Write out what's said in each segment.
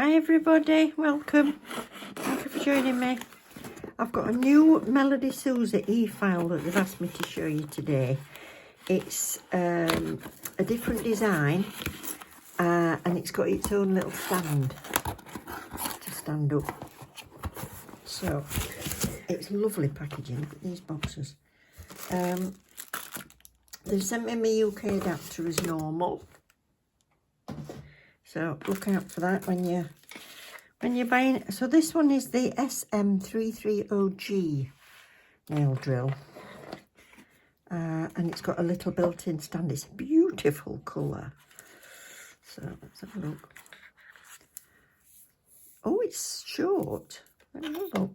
Hi everybody, welcome. Thank you for joining me. I've got a new MelodySusie e-file that they've asked me to show you today. It's a different design and it's got its own little stand to stand up. So it's lovely packaging. Look at these boxes. They've sent me my UK adapter as normal. So look out for that when you're buying. So this one is the SM330G nail drill. And it's got a little built-in stand. It's a beautiful colour. So let's have a look. Oh, it's short. Let me have a look.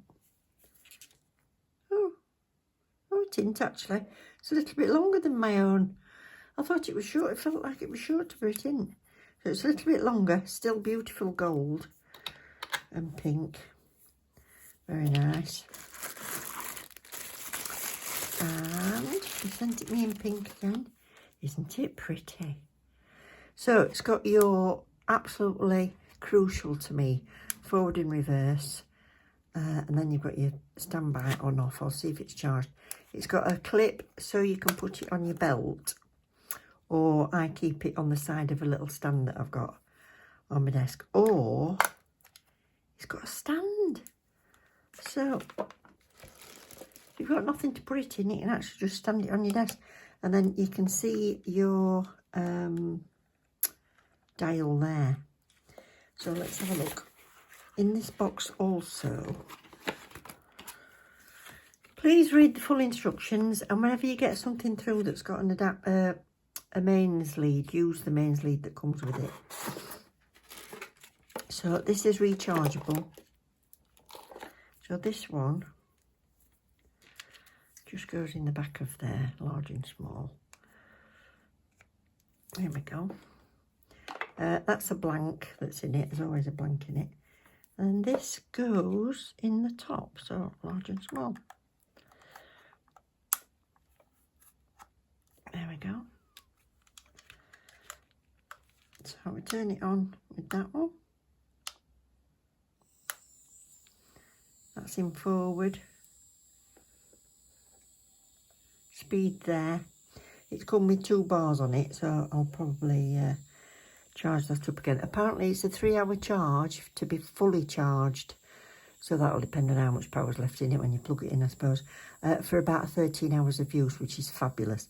Oh, it isn't actually. It's a little bit longer than my own. I thought it was short. It felt like it was shorter, but it isn't. So it's a little bit longer. Still beautiful gold and pink. Very nice. And they sent it me in pink again. Isn't it pretty? So it's got your absolutely crucial to me forward and reverse. And then you've got your standby on off. I'll see if it's charged. It's got a clip so you can put it on your belt. Or I keep it on the side of a little stand that I've got on my desk. Or it's got a stand. So if you've got nothing to put it in, you can actually just stand it on your desk. And then you can see your dial there. So let's have a look. In this box also, please read the full instructions. And whenever you get something through that's got an a mains lead, use the mains lead that comes with it. So this is rechargeable. So this one just goes in the back of there, large and small. There we go. That's a blank that's in it. There's always a blank in it. And this goes in the top, so large and small. There we go. So we turn it on with that one. That's in forward. Speed there. It's come with 2 bars on it, so I'll probably charge that up again. Apparently it's a 3-hour charge to be fully charged. So that'll depend on how much power's left in it when you plug it in, I suppose. For about 13 hours of use, which is fabulous.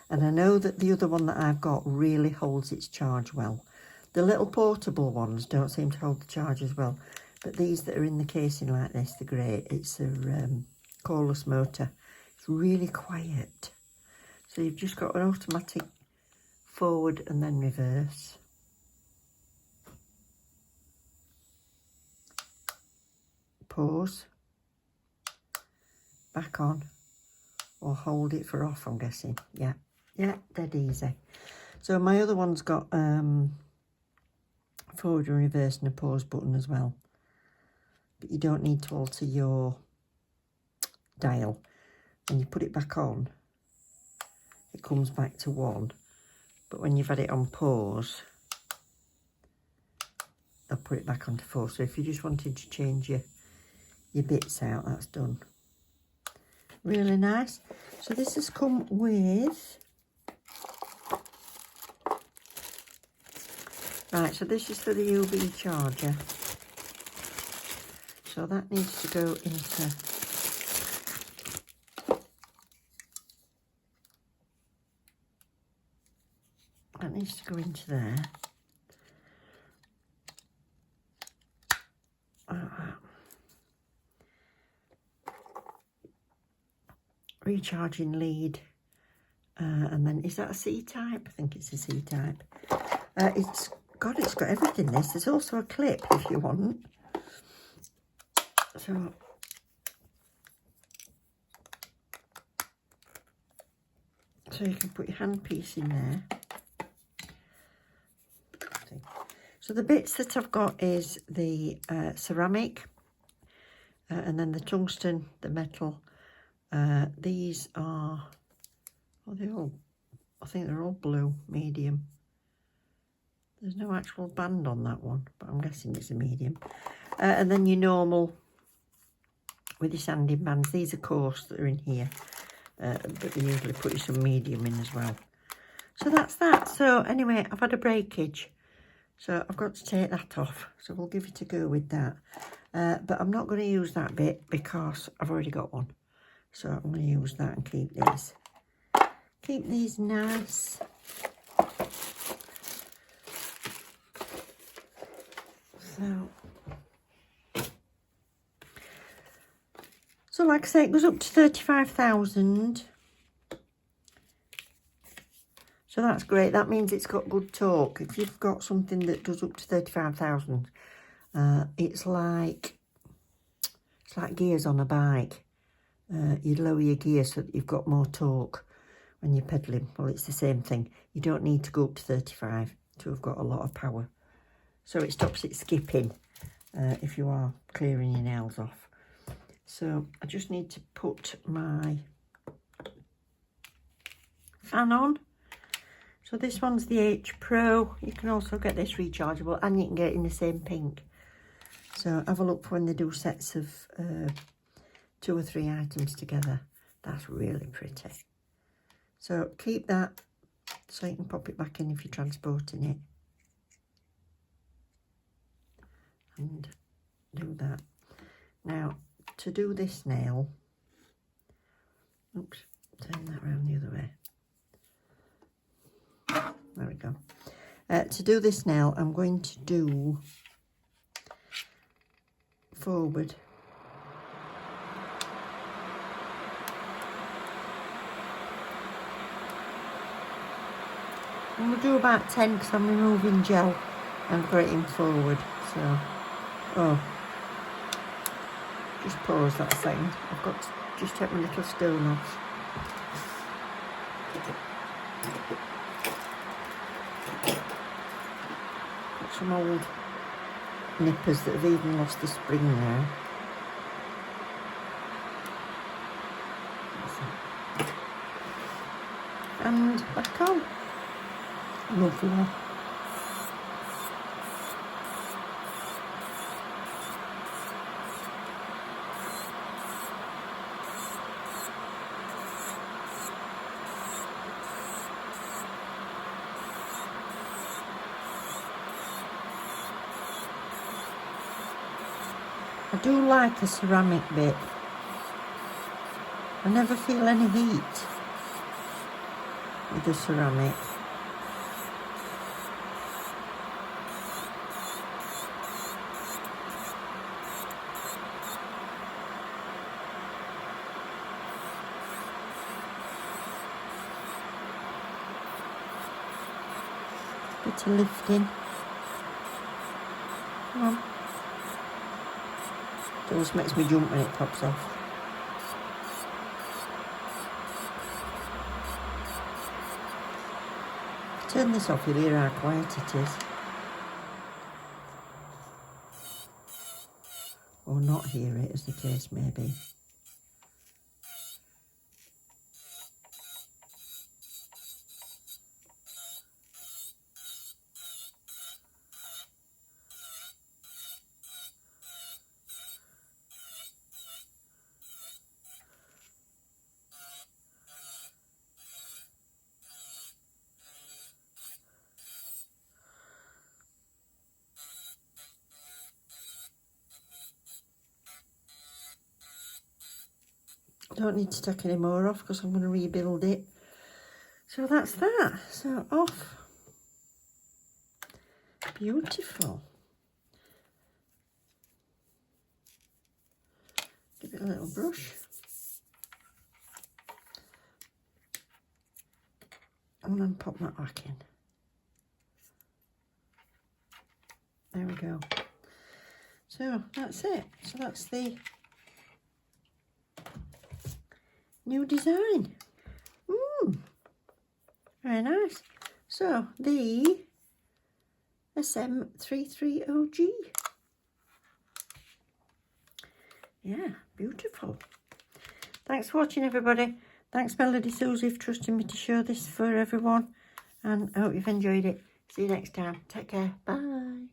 And I know that the other one that I've got really holds its charge well. The little portable ones don't seem to hold the charge as well. But these that are in the casing like this, they're great. It's a cordless motor. It's really quiet. So you've just got an automatic forward and then reverse. Pause. Back on. Or hold it for off, I'm guessing. Yeah, dead easy. So my other one's got forward and reverse and a pause button as well. But you don't need to alter your dial. When you put it back on, it comes back to 1. But when you've had it on pause, I'll put it back onto 4. So if you just wanted to change your bits out, that's done. Really nice. So this has come with... Right, so this is for the UV charger. So that needs to go into... That needs to go into there. Recharging lead. And then, is that a C-type? I think it's a C-type. It's got everything, this. There's also a clip if you want. So you can put your handpiece in there. So the bits that I've got is the ceramic, and then the tungsten, the metal. These are, I think they're all blue, medium. There's no actual band on that one, but I'm guessing it's a medium. And then your normal with your sanding bands. These are coarse that are in here, but they usually put you some medium in as well. So that's that. So anyway, I've had a breakage, so I've got to take that off. So we'll give it a go with that. But I'm not going to use that bit because I've already got one. So I'm going to use that and keep these. Keep these nice. So like I say, it goes up to 35,000. So that's great. That means it's got good torque. If you've got something that does up to 35,000, it's like gears on a bike. You lower your gear so that you've got more torque when you're pedaling. Well, it's the same thing. You don't need to go up to 35 to have got a lot of power. So it stops it skipping if you are clearing your nails off. So I just need to put my fan on. So this one's the H Pro. You can also get this rechargeable, and you can get it in the same pink. So have a look for when they do sets of 2 or 3 items together. That's really pretty. So keep that so you can pop it back in if you're transporting it. And do that. Now, to do this nail, oops, turn that around the other way. There we go. To do this nail, I'm going to do forward. And we'll do about 10 because I'm removing gel and put it in forward. So, oh, just pause that a second. I've got to just take my little stone off. Got some old nippers that have even lost the spring now. And back on. Lovely. I do like a ceramic bit. I never feel any heat with the ceramic. Bit of lifting. Come on. It always makes me jump when it pops off. Turn this off, you'll hear how quiet it is. Or not hear it, as the case may be. Don't need to take any more off because I'm going to rebuild it. So that's that. So off. Beautiful. Give it a little brush. And then pop that back in. There we go. So that's it. So that's the new design. Very nice. So the SM330G. Yeah, beautiful. Thanks for watching, everybody. Thanks, MelodySusie, for trusting me to show this for everyone. And I hope you've enjoyed it. See you next time. Take care. Bye.